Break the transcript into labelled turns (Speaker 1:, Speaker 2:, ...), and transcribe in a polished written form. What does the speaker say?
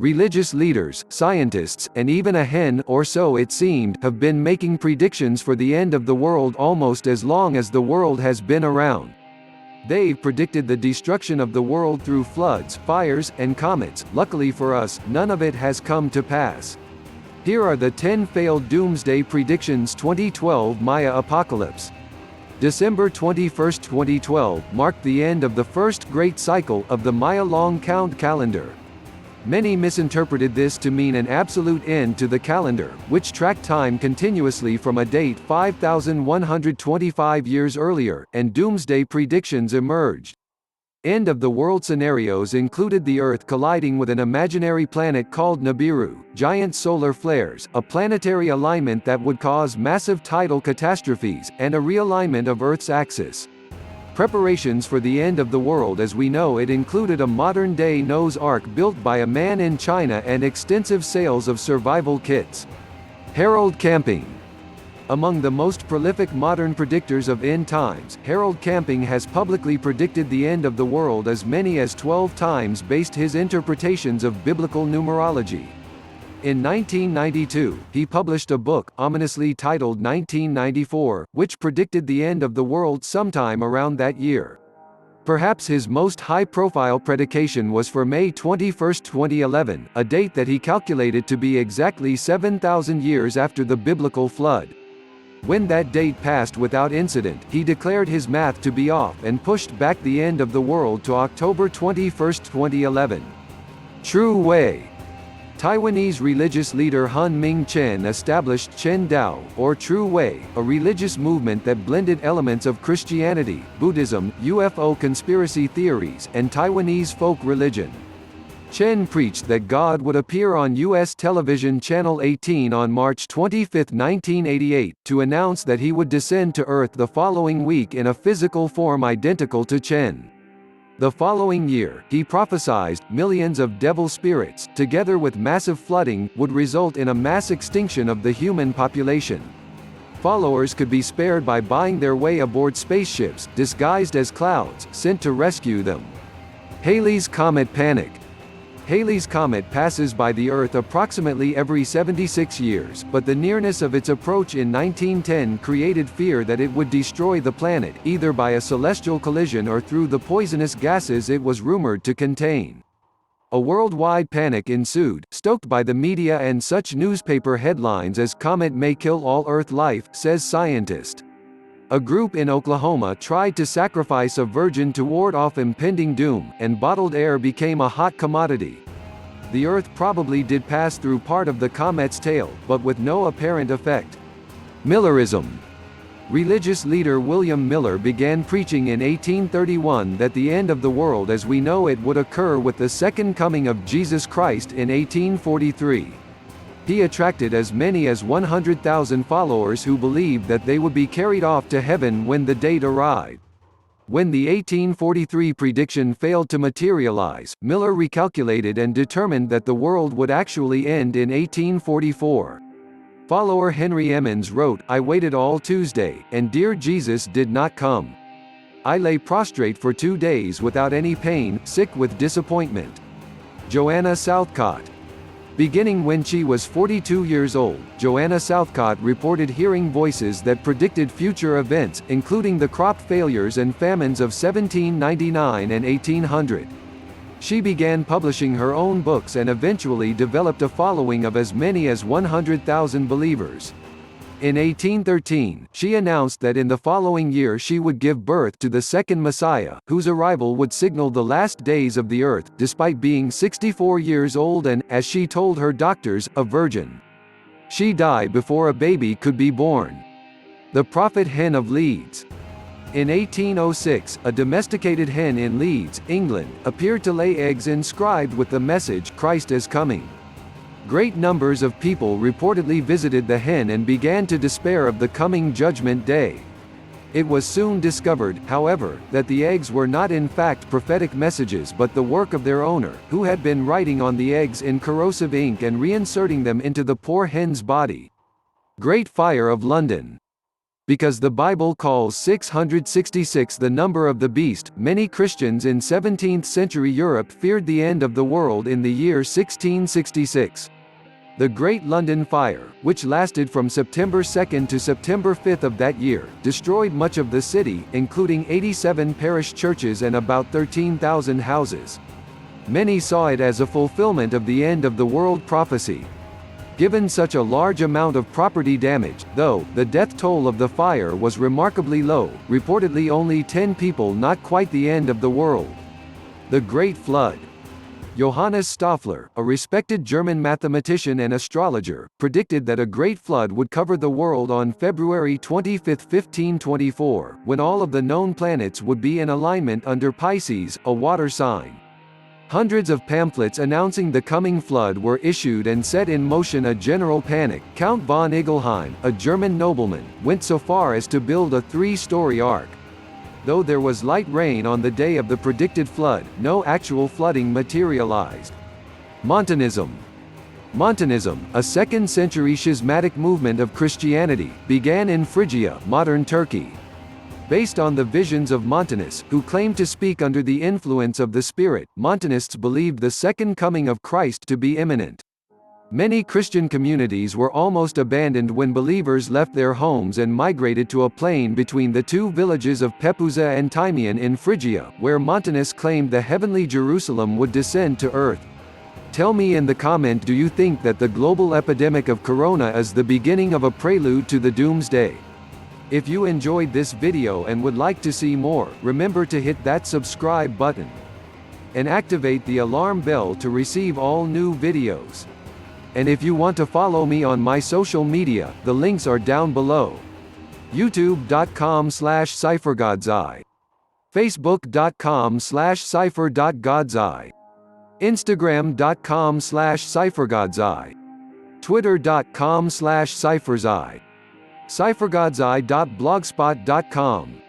Speaker 1: Religious leaders, scientists, and even a hen, or so it seemed, have been making predictions for the end of the world almost as long as the world has been around. They've predicted the destruction of the world through floods, fires, and comets. Luckily for us, none of it has come to pass. Here are the 10 failed doomsday predictions. 2012 Maya apocalypse. December 21, 2012, marked the end of the first great cycle of the Maya long count calendar. Many misinterpreted this to mean an absolute end to the calendar, which tracked time continuously from a date 5,125 years earlier, and doomsday predictions emerged. End of the world scenarios included the Earth colliding with an imaginary planet called Nibiru, giant solar flares, a planetary alignment that would cause massive tidal catastrophes, and a realignment of Earth's axis. Preparations for the end of the world as we know it included a modern-day Noah's Ark built by a man in China and extensive sales of survival kits. Harold Camping. Among the most prolific modern predictors of end times, Harold Camping has publicly predicted the end of the world as many as 12 times based his interpretations of biblical numerology. In 1992, he published a book, ominously titled 1994, which predicted the end of the world sometime around that year. Perhaps his most high-profile prediction was for May 21, 2011, a date that he calculated to be exactly 7,000 years after the biblical flood. When that date passed without incident, he declared his math to be off and pushed back the end of the world to October 21, 2011. True Way. Taiwanese religious leader Hun Ming-chen established Chen Dao, or True Way, a religious movement that blended elements of Christianity, Buddhism, UFO conspiracy theories, and Taiwanese folk religion. Chen preached that God would appear on U.S. television Channel 18 on March 25, 1988, to announce that he would descend to Earth the following week in a physical form identical to Chen. The following year, he prophesied millions of devil spirits, together with massive flooding, would result in a mass extinction of the human population. Followers could be spared by buying their way aboard spaceships, disguised as clouds, sent to rescue them. Halley's Comet Panic. Halley's Comet passes by the Earth approximately every 76 years, but the nearness of its approach in 1910 created fear that it would destroy the planet, either by a celestial collision or through the poisonous gases it was rumored to contain. A worldwide panic ensued, stoked by the media and such newspaper headlines as "Comet may kill all Earth life," says scientist. A group in Oklahoma tried to sacrifice a virgin to ward off impending doom, and bottled air became a hot commodity. The Earth probably did pass through part of the comet's tail, but with no apparent effect. Millerism. Religious leader William Miller began preaching in 1831 that the end of the world as we know it would occur with the second coming of Jesus Christ in 1843. He attracted as many as 100,000 followers who believed that they would be carried off to heaven when the date arrived. When the 1843 prediction failed to materialize, Miller recalculated and determined that the world would actually end in 1844. Follower Henry Emmons wrote, "I waited all Tuesday, and dear Jesus did not come. I lay prostrate for 2 days without any pain, sick with disappointment." Joanna Southcott. Beginning when she was 42 years old, Joanna Southcott reported hearing voices that predicted future events, including the crop failures and famines of 1799 and 1800. She began publishing her own books and eventually developed a following of as many as 100,000 believers. In 1813, she announced that in the following year she would give birth to the second Messiah, whose arrival would signal the last days of the earth, despite being 64 years old and, as she told her doctors, a virgin. She died before a baby could be born. The Prophet Hen of Leeds. In 1806, a domesticated hen in Leeds, England, appeared to lay eggs inscribed with the message, "Christ is coming." Great numbers of people reportedly visited the hen and began to despair of the coming judgment day. It was soon discovered, however, that the eggs were not in fact prophetic messages but the work of their owner, who had been writing on the eggs in corrosive ink and reinserting them into the poor hen's body. Great Fire of London. Because the Bible calls 666 the number of the beast, many Christians in 17th century Europe feared the end of the world in the year 1666. The Great London Fire, which lasted from September 2 to September 5 of that year, destroyed much of the city, including 87 parish churches and about 13,000 houses. Many saw it as a fulfillment of the end of the world prophecy. Given such a large amount of property damage, though, the death toll of the fire was remarkably low, reportedly only 10 people, not quite the end of the world. The Great Flood. Johannes Stoffler, a respected German mathematician and astrologer, predicted that a great flood would cover the world on February 25, 1524, when all of the known planets would be in alignment under Pisces, a water sign. Hundreds of pamphlets announcing the coming flood were issued and set in motion a general panic. Count von Igelheim, a German nobleman, went so far as to build a 3-story ark. Though there was light rain on the day of the predicted flood, no actual flooding materialized. Montanism. Montanism, a 2nd-century schismatic movement of Christianity, began in Phrygia, modern Turkey. Based on the visions of Montanus, who claimed to speak under the influence of the Spirit, Montanists believed the second coming of Christ to be imminent. Many Christian communities were almost abandoned when believers left their homes and migrated to a plain between the two villages of Pepuza and Timian in Phrygia, where Montanus claimed the heavenly Jerusalem would descend to earth. Tell me in the comment, do you think that the global epidemic of corona is the beginning of a prelude to the Doomsday? If you enjoyed this video and would like to see more, remember to hit that subscribe button and activate the alarm bell to receive all new videos. And if you want to follow me on my social media, the links are down below. youtube.com/cyphergodseye, facebook.com/cypher.godseye, instagram.com/cyphergodseye, twitter.com/cypherseye, cyphergodseye.blogspot.com.